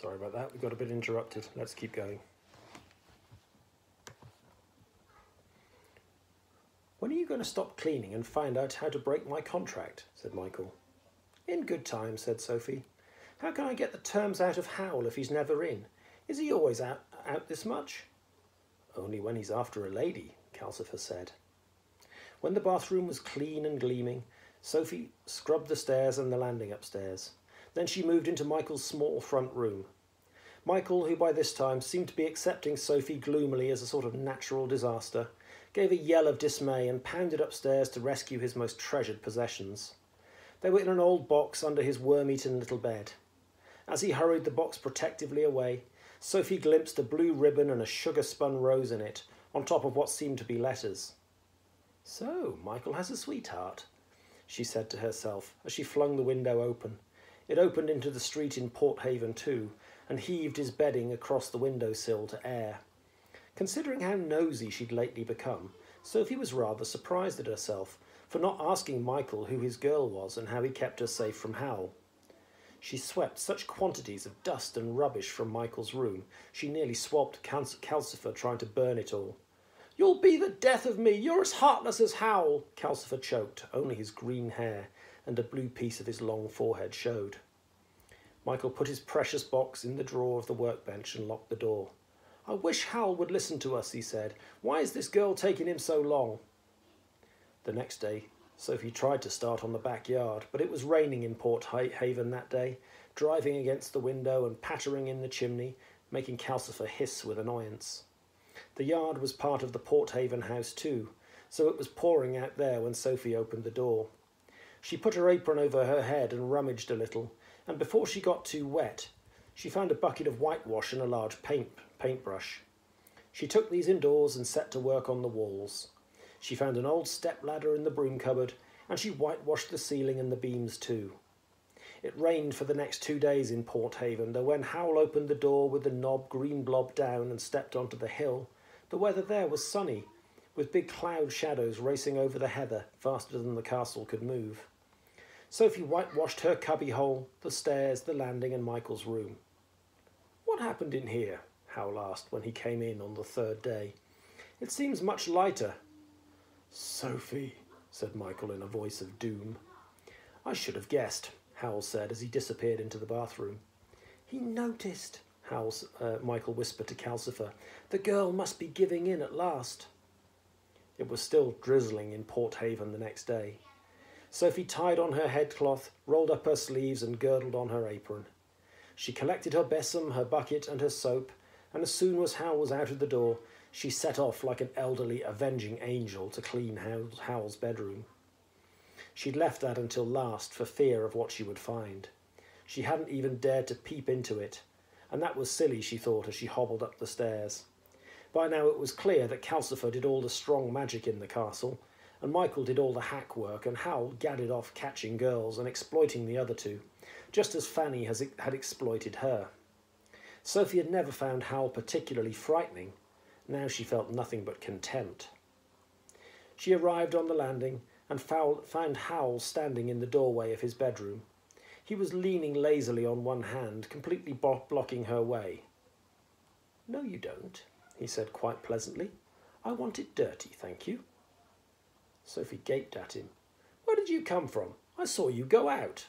Sorry about that, we got a bit interrupted. Let's keep going. When are you going to stop cleaning and find out how to break my contract? Said Michael. In good time, said Sophie. How can I get the terms out of Howl if he's never in? Is he always out this much? Only when he's after a lady, Calcifer said. When the bathroom was clean and gleaming, Sophie scrubbed the stairs and the landing upstairs. Then she moved into Michael's small front room. Michael, who by this time seemed to be accepting Sophie gloomily as a sort of natural disaster, gave a yell of dismay and pounded upstairs to rescue his most treasured possessions. They were in an old box under his worm-eaten little bed. As he hurried the box protectively away, Sophie glimpsed a blue ribbon and a sugar-spun rose in it, on top of what seemed to be letters. So, Michael has a sweetheart, she said to herself as she flung the window open. It opened into the street in Port Haven too, and heaved his bedding across the windowsill to air. Considering how nosy she'd lately become, Sophie was rather surprised at herself for not asking Michael who his girl was and how he kept her safe from Howl. She swept such quantities of dust and rubbish from Michael's room, she nearly swamped Calcifer trying to burn it all. You'll be the death of me, you're as heartless as Howl, Calcifer choked. Only his green hair and a blue piece of his long forehead showed. Michael put his precious box in the drawer of the workbench and locked the door. I wish Howl would listen to us, he said. Why is this girl taking him so long? The next day, Sophie tried to start on the backyard, but it was raining in Port Haven that day, driving against the window and pattering in the chimney, making Calcifer hiss with annoyance. The yard was part of the Port Haven house too, so it was pouring out there when Sophie opened the door. She put her apron over her head and rummaged a little, and before she got too wet, she found a bucket of whitewash and a large paintbrush. She took these indoors and set to work on the walls. She found an old step-ladder in the broom cupboard, and she whitewashed the ceiling and the beams too. It rained for the next 2 days in Port Haven, though when Howl opened the door with the knob green blob down and stepped onto the hill, the weather there was sunny, with big cloud shadows racing over the heather faster than the castle could move. Sophie whitewashed her cubbyhole, the stairs, the landing, and Michael's room. What happened in here? Howl asked when he came in on the third day. It seems much lighter. Sophie, said Michael in a voice of doom. I should have guessed, Howl said as he disappeared into the bathroom. He noticed, Michael whispered to Calcifer. The girl must be giving in at last. It was still drizzling in Port Haven the next day. Sophie tied on her headcloth, rolled up her sleeves and girdled on her apron. She collected her besom, her bucket and her soap, and as soon as Howl was out of the door, she set off like an elderly avenging angel to clean Howl's bedroom. She'd left that until last for fear of what she would find. She hadn't even dared to peep into it, and that was silly, she thought, as she hobbled up the stairs. By now it was clear that Calcifer did all the strong magic in the castle, and Michael did all the hack work, and Howl gadded off catching girls and exploiting the other two, just as Fanny had exploited her. Sophie had never found Howl particularly frightening. Now she felt nothing but contempt. She arrived on the landing and found Howl standing in the doorway of his bedroom. He was leaning lazily on one hand, completely blocking her way. No, you don't, he said quite pleasantly. I want it dirty, thank you. Sophie gaped at him. Where did you come from? I saw you go out.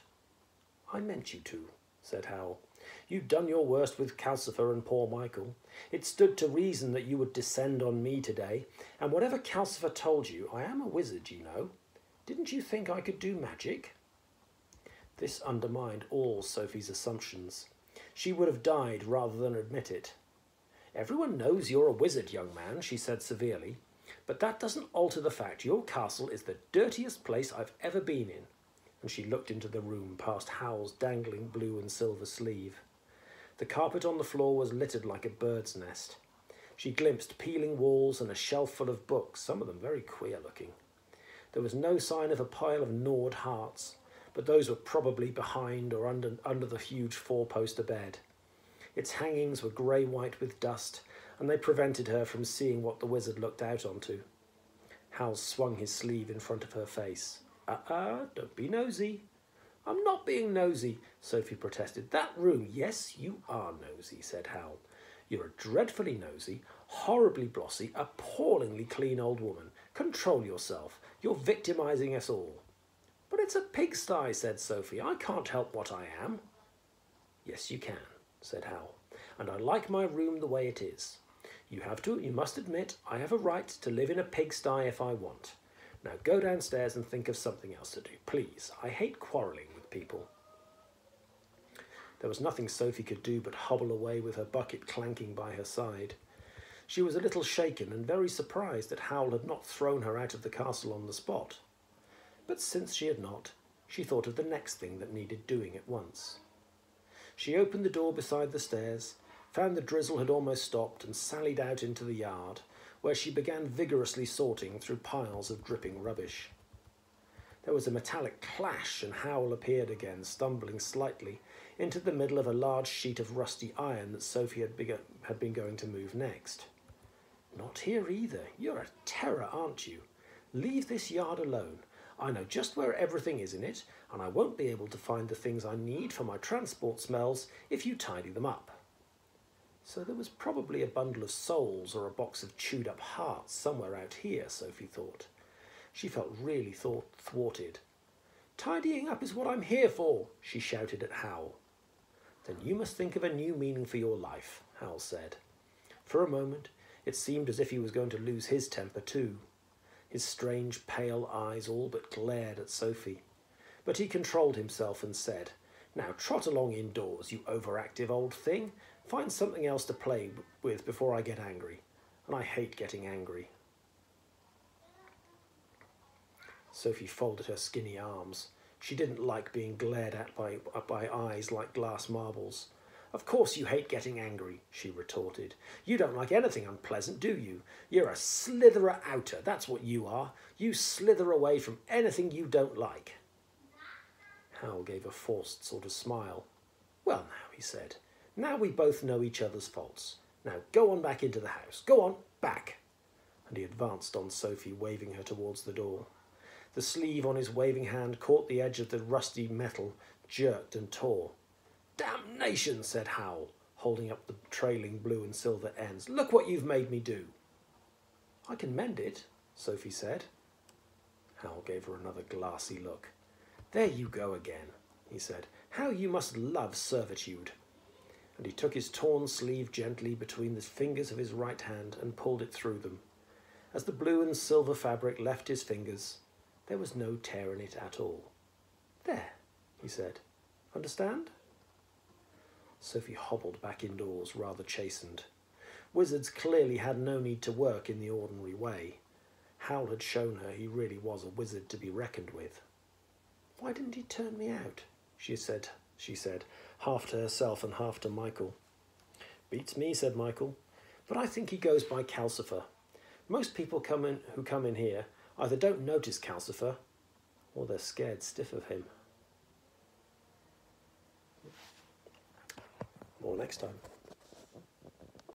I meant you to, said Howl. You'd done your worst with Calcifer and poor Michael. It stood to reason that you would descend on me today, and whatever Calcifer told you, I am a wizard, you know. Didn't you think I could do magic? This undermined all Sophie's assumptions. She would have died rather than admit it. Everyone knows you're a wizard, young man, she said severely, but that doesn't alter the fact your castle is the dirtiest place I've ever been in. And she looked into the room past Howl's dangling blue and silver sleeve. The carpet on the floor was littered like a bird's nest. She glimpsed peeling walls and a shelf full of books, some of them very queer looking. There was no sign of a pile of gnawed hearts, but those were probably behind or under the huge four-poster bed. Its hangings were grey-white with dust, and they prevented her from seeing what the wizard looked out onto. Howl swung his sleeve in front of her face. Don't be nosy. I'm not being nosy, Sophie protested. That room, yes, you are nosy, said Howl. You're a dreadfully nosy, horribly blossy, appallingly clean old woman. Control yourself. You're victimising us all. But it's a pigsty, said Sophie. I can't help what I am. Yes, you can, said Howl, and I like my room the way it is. You must admit, I have a right to live in a pigsty if I want. Now go downstairs and think of something else to do, please. I hate quarrelling with people. There was nothing Sophie could do but hobble away with her bucket clanking by her side. She was a little shaken and very surprised that Howl had not thrown her out of the castle on the spot. But since she had not, she thought of the next thing that needed doing at once. She opened the door beside the stairs, found the drizzle had almost stopped, and sallied out into the yard, where she began vigorously sorting through piles of dripping rubbish. There was a metallic clash, and Howl appeared again, stumbling slightly into the middle of a large sheet of rusty iron that Sophie had been going to move next. Not here either. You're a terror, aren't you? Leave this yard alone. I know just where everything is in it, and I won't be able to find the things I need for my transport smells if you tidy them up. So there was probably a bundle of souls or a box of chewed-up hearts somewhere out here, Sophie thought. She felt really thwarted. Tidying up is what I'm here for, she shouted at Howl. Then you must think of a new meaning for your life, Howl said. For a moment, it seemed as if he was going to lose his temper too. His strange, pale eyes all but glared at Sophie. But he controlled himself and said, Now trot along indoors, you overactive old thing. Find something else to play with before I get angry. And I hate getting angry. Sophie folded her skinny arms. She didn't like being glared at by eyes like glass marbles. Of course you hate getting angry, she retorted. You don't like anything unpleasant, do you? You're a slitherer outer, that's what you are. You slither away from anything you don't like. Howl gave a forced sort of smile. Well now, he said, now we both know each other's faults. Now go on back into the house. Go on, back. And he advanced on Sophie, waving her towards the door. The sleeve on his waving hand caught the edge of the rusty metal, jerked and tore. Damnation, said Howl, holding up the trailing blue and silver ends. Look what you've made me do. I can mend it, Sophie said. Howl gave her another glassy look. There you go again, he said. How you must love servitude. And he took his torn sleeve gently between the fingers of his right hand and pulled it through them. As the blue and silver fabric left his fingers, there was no tear in it at all. There, he said. Understand? Sophie hobbled back indoors, rather chastened. Wizards clearly had no need to work in the ordinary way. Howl had shown her he really was a wizard to be reckoned with. Why didn't he turn me out? She said, half to herself and half to Michael. Beats me, said Michael, but I think he goes by Calcifer. Most people who come in here either don't notice Calcifer or they're scared stiff of him. More next time.